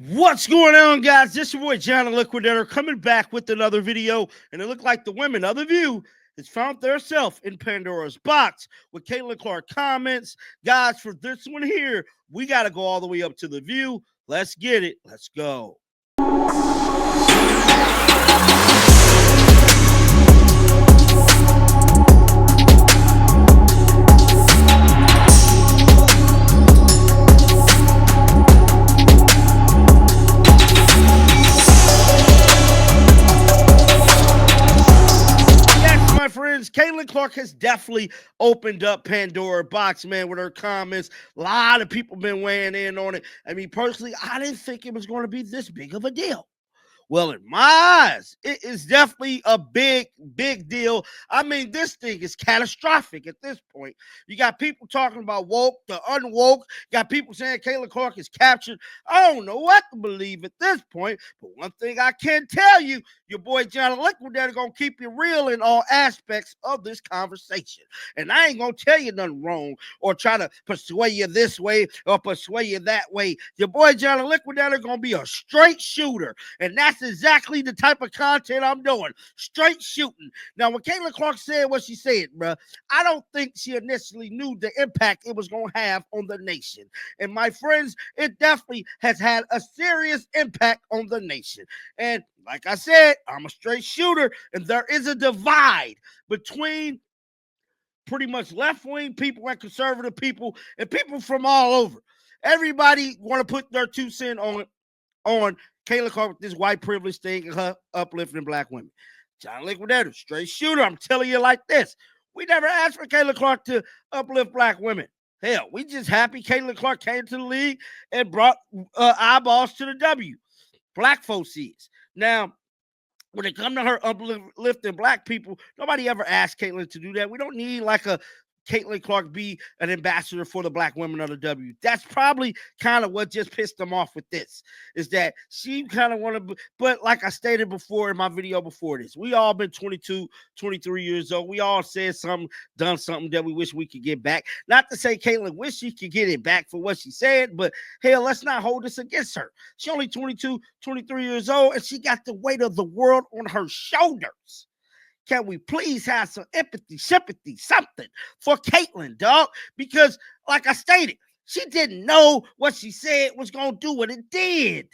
What's going on, guys? This is your boy John the Liquidator coming back with another video. And it looked like the women of the View has found theirself in Pandora's box with Caitlin Clark comments. Guys, for this one here, we got to go all the way up to the View. Let's get it. Let's go. My friends, Caitlin Clark has definitely opened up Pandora box, man, with her comments. A lot of people been weighing in on it. I mean, personally, I didn't think it was going to be this big of a deal. Well, in my eyes, it is definitely a big deal. I mean, this thing is catastrophic at this point. You got people talking about woke, the unwoke. You got people saying Caitlin Clark is captured. I don't know what to believe at this point. But one thing I can tell you, your boy John the Liquidator gonna keep you real in all aspects of this conversation. And I ain't gonna tell you nothing wrong or try to persuade you this way or persuade you that way. Your boy John the Liquidator gonna be a straight shooter. And that's exactly the type of content I'm doing. Straight shooting. Now, when Caitlin Clark said what she said, bro, I don't think she initially knew the impact it was going to have on the nation. And my friends, it definitely has had a serious impact on the nation. And like I said, I'm a straight shooter, and there is a divide between pretty much left-wing people and conservative people and people from all over. Everybody want to put their 2 cents on Caitlin Clark with this white privilege thing and her uplifting black women. John Liquidator, straight shooter. I'm telling you like this. We never asked for Caitlin Clark to uplift black women. Hell, we just happy Caitlin Clark came to the league and brought eyeballs to the W. Black folks is. Now, when it comes to her uplifting black people, nobody ever asked Caitlin to do that. We don't need like a Caitlin Clark be an ambassador for the black women of the W. That's probably kind of what just pissed them off with this, is that she kind of wanted, but like I stated before in my video before this, we all been 22, 23 years old. We all said something, done something that we wish we could get back. Not to say Caitlin wish she could get it back for what she said, but hell, let's not hold this against her. She only 22, 23 years old, and she got the weight of the world on her shoulders. Can we please have some empathy, sympathy, something for Caitlin, dog? Because, like I stated, she didn't know what she said was going to do what it did.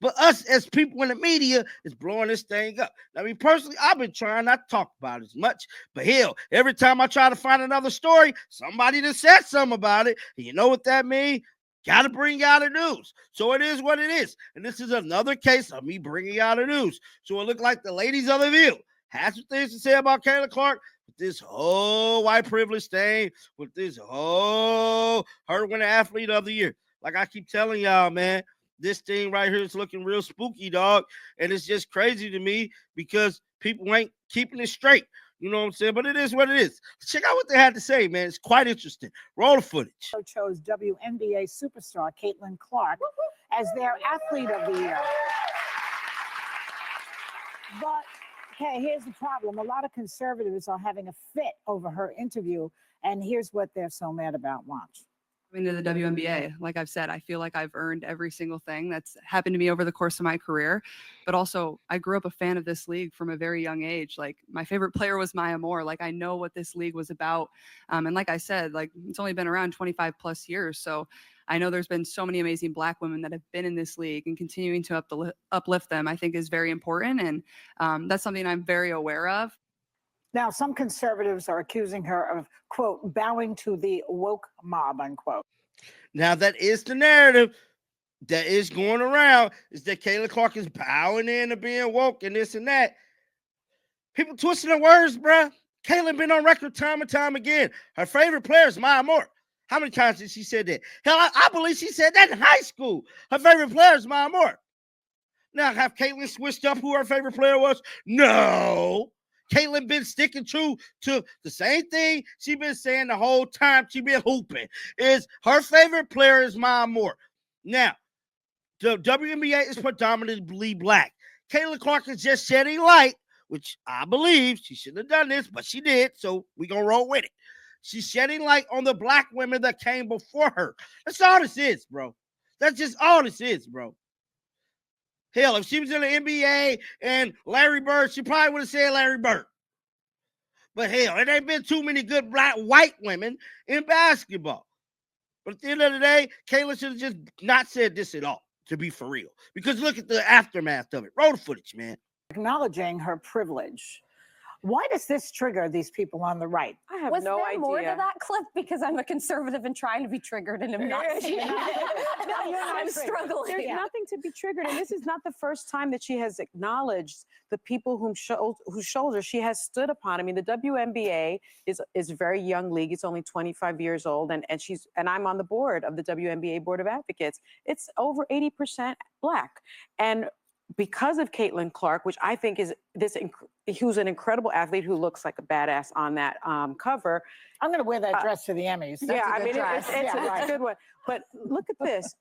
But us as people in the media is blowing this thing up. Now, I mean, personally, I've been trying not to talk about it as much. But hell, every time I try to find another story, somebody that said something about it. And you know what that means? Got to bring out the news. So it is what it is. And this is another case of me bringing out the news. So it looked like the ladies of the View has some things to say about Caitlin Clark with this whole white privilege thing, with this whole her winning athlete of the year. Like I keep telling y'all, man, this thing right here is looking real spooky, dog. And it's just crazy to me because people ain't keeping it straight. You know what I'm saying? But it is what it is. Check out what they had to say, man. It's quite interesting. Roll the footage. Chose WNBA superstar Caitlin Clark as their athlete of the year. But okay, here's the problem. A lot of conservatives are having a fit over her interview, and here's what they're so mad about. Watch. Coming to the WNBA, like I've said, I feel like I've earned every single thing that's happened to me over the course of my career. But also, I grew up a fan of this league from a very young age. Like, my favorite player was Maya Moore. Like, I know what this league was about. And like I said, like, it's only been around 25 plus years. So I know there's been so many amazing black women that have been in this league, and continuing to uplift them, I think, is very important. And that's something I'm very aware of. Now, some conservatives are accusing her of, quote, bowing to the woke mob, unquote. Now, that is the narrative that is going around, is that Caitlin Clark is bowing in to being woke and this and that. People twisting her words, bruh. Caitlin been on record time and time again. Her favorite player is Maya Moore. How many times did she say that? Hell, I believe she said that in high school. Her favorite player is Maya Moore. Now, have Caitlin switched up who her favorite player was? No. Caitlin been sticking true to the same thing she been saying the whole time she been hooping. Is her favorite player is Maya Moore. Now, the WNBA is predominantly black. Caitlin Clark is just shedding light, which I believe she shouldn't have done this, but she did, so we gonna roll with it. She's shedding light on the black women that came before her. That's all this is, bro. That's just all this is, bro. Hell, if she was in the NBA and Larry Bird, she probably would have said Larry Bird. But hell, it ain't been too many good white women in basketball. But at the end of the day, Kayla should have just not said this at all, to be for real. Because look at the aftermath of it. Roll the footage, man. Acknowledging her privilege. Why does this trigger these people on the right? I have Was no there idea. more to that clip? Because I'm a conservative and trying to be triggered, and I'm not. You're not I'm triggered. struggling. There's nothing to be triggered, and this is not the first time that she has acknowledged the people whose shoulders she has stood upon. I mean, the WNBA is a very young league. It's only 25 years old, and I'm on the board of the WNBA Board of Advocates. It's over 80% Black, and because of Caitlin Clark, which I think is who's an incredible athlete who looks like a badass on that cover. I'm going to wear that dress to the Emmys. Yeah, I mean, it's right. a good one. But look at this.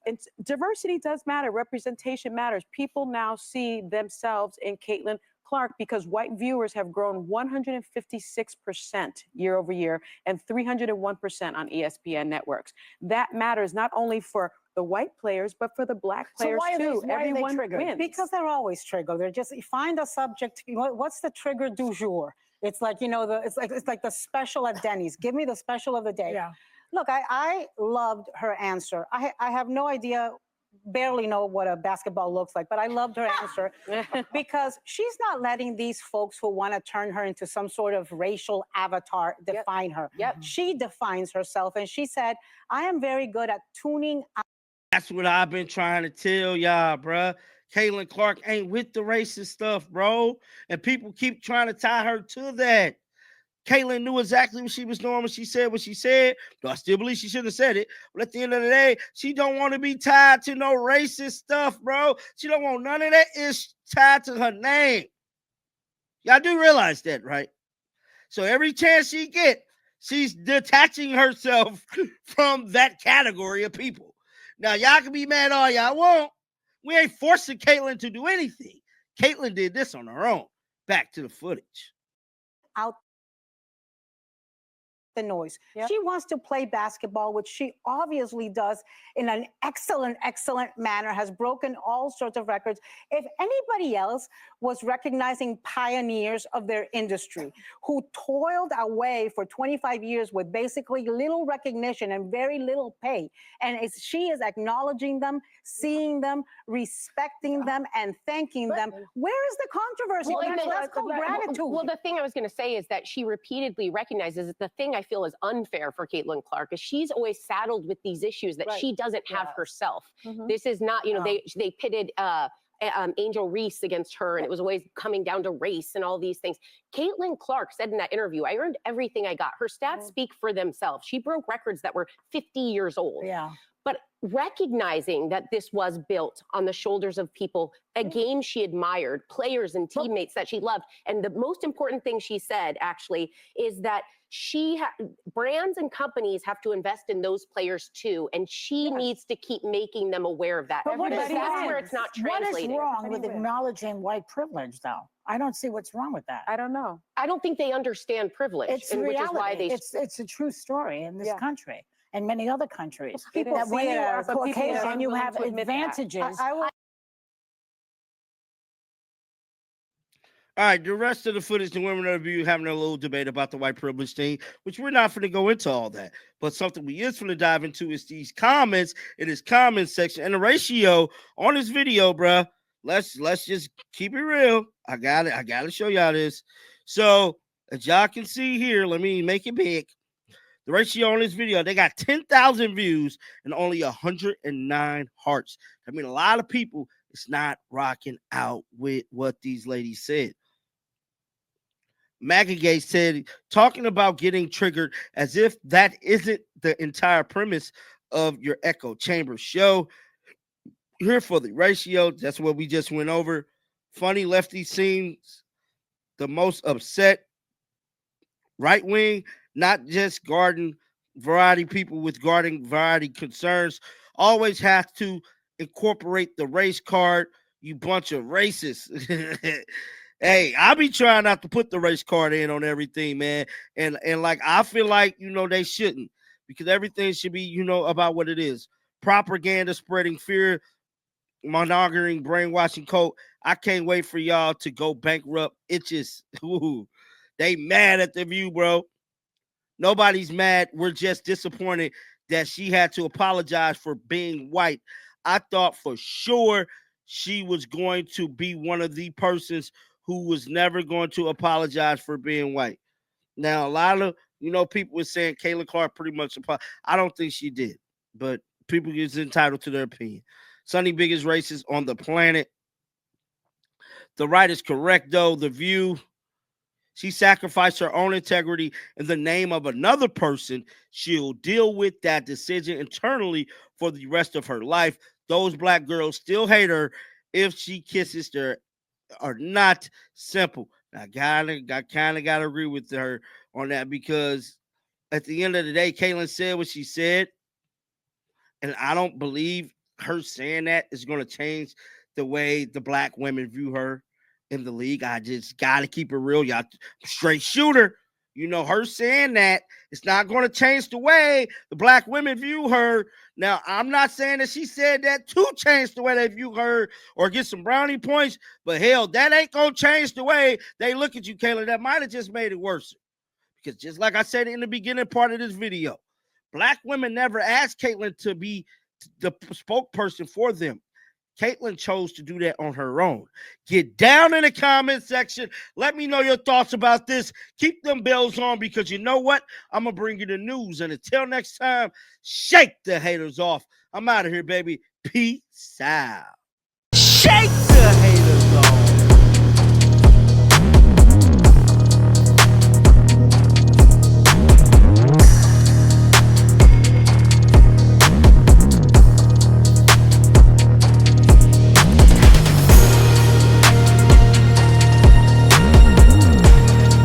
Diversity does matter. Representation matters. People now see themselves in Caitlin Clark because white viewers have grown 156% year over year and 301% on ESPN networks. That matters not only for the white players, but for the Black players too. Everyone wins. Because they're always triggered. They're just, you find a subject. What's the trigger du jour? It's like, it's like the special at Denny's. Give me the special of the day. Yeah. Look, I loved her answer. I have no idea, barely know what a basketball looks like, but I loved her answer because she's not letting these folks who want to turn her into some sort of racial avatar define her. Yep. She defines herself, and she said, I am very good at tuning out. That's what I've been trying to tell y'all, bruh. Caitlin Clark ain't with the racist stuff, bro. And people keep trying to tie her to that. Caitlin knew exactly what she was doing when she said what she said. Though I still believe she should have said it. But at the end of the day, she don't want to be tied to no racist stuff, bro. She don't want none of that ish tied to her name. Y'all do realize that, right? So every chance she get, she's detaching herself from that category of people. Now, y'all can be mad all y'all want. We ain't forcing Caitlin to do anything. Caitlin did this on her own. Back to the footage. Out the noise. Yep. She wants to play basketball, which she obviously does in an excellent manner, has broken all sorts of records. If anybody else was recognizing pioneers of their industry who toiled away for 25 years with basically little recognition and very little pay, and she is acknowledging them, seeing them, respecting them, and thanking them, where is the controversy? That's called gratitude. Well, the thing I was going to say is that she repeatedly recognizes that the thing I feel is unfair for Caitlin Clark is she's always saddled with these issues that she doesn't have herself. This is not, they pitted Angel Reese against her, and it was always coming down to race and all these things. Caitlin Clark said in that interview, I earned everything I got. Her stats speak for themselves. She broke records that were 50 years old. Yeah. But recognizing that this was built on the shoulders of people, a game she admired, players and teammates that she loved. And the most important thing she said, actually, is that brands and companies have to invest in those players too. And she needs to keep making them aware of that. But what Because is that's wrong? where it's not What translated. is wrong with acknowledging white privilege, though? I don't see what's wrong with that. I don't know. I don't think they understand privilege, It's and reality. which is why they. It's a true story in this country and many other countries. People that when see you it are as, but people Caucasian, aren't you willing have to admit that. advantages. All right, the rest of the footage, the women of you having a little debate about the white privilege thing, which we're not going to go into all that. But something we is going to dive into is these comments in this comment section and the ratio on this video, bruh. Let's just keep it real. I got to show y'all this. So as y'all can see here, let me make it big. The ratio on this video, they got 10,000 views and only 109 hearts. I mean, a lot of people, it's not rocking out with what these ladies said. Magagay said, talking about getting triggered as if that isn't the entire premise of your echo chamber show. Here for the ratio, that's what we just went over. Funny lefty seems the most upset. Right wing, not just garden variety people with garden variety concerns, always have to incorporate the race card, you bunch of racists. Hey, I be trying not to put the race card in on everything, man. And like I feel like, they shouldn't, because everything should be, about what it is. propaganda spreading fear, monitoring, brainwashing code. I can't wait for y'all to go bankrupt. It's just, ooh, they mad at The View, bro. Nobody's mad. We're just disappointed that she had to apologize for being white. I thought for sure she was going to be one of the persons who was never going to apologize for being white. Now, a lot of, people were saying Caitlin Clark pretty much, I don't think she did, but people is entitled to their opinion. Sonny biggest racist on the planet. The right is correct, though. The View, she sacrificed her own integrity in the name of another person. She'll deal with that decision internally for the rest of her life. Those black girls still hate her if she kisses their or not. Simple. I kind of gotta agree with her on that, because at the end of the day, Caitlin said what she said, and I don't believe her saying that is going to change the way the black women view her in the league. I just gotta keep it real, y'all. Straight shooter. Her saying that, it's not going to change the way the black women view her. Now, I'm not saying that she said that to change the way they view her or get some brownie points, but hell, that ain't going to change the way they look at you, Kayla. That might have just made it worse. Because just like I said in the beginning part of this video, black women never asked Caitlin to be the spokesperson for them. Caitlin chose to do that on her own. Get down in the comment section. Let me know your thoughts about this. Keep them bells on, because you know what? I'm going to bring you the news. And until next time, shake the haters off. I'm out of here, baby. Peace out.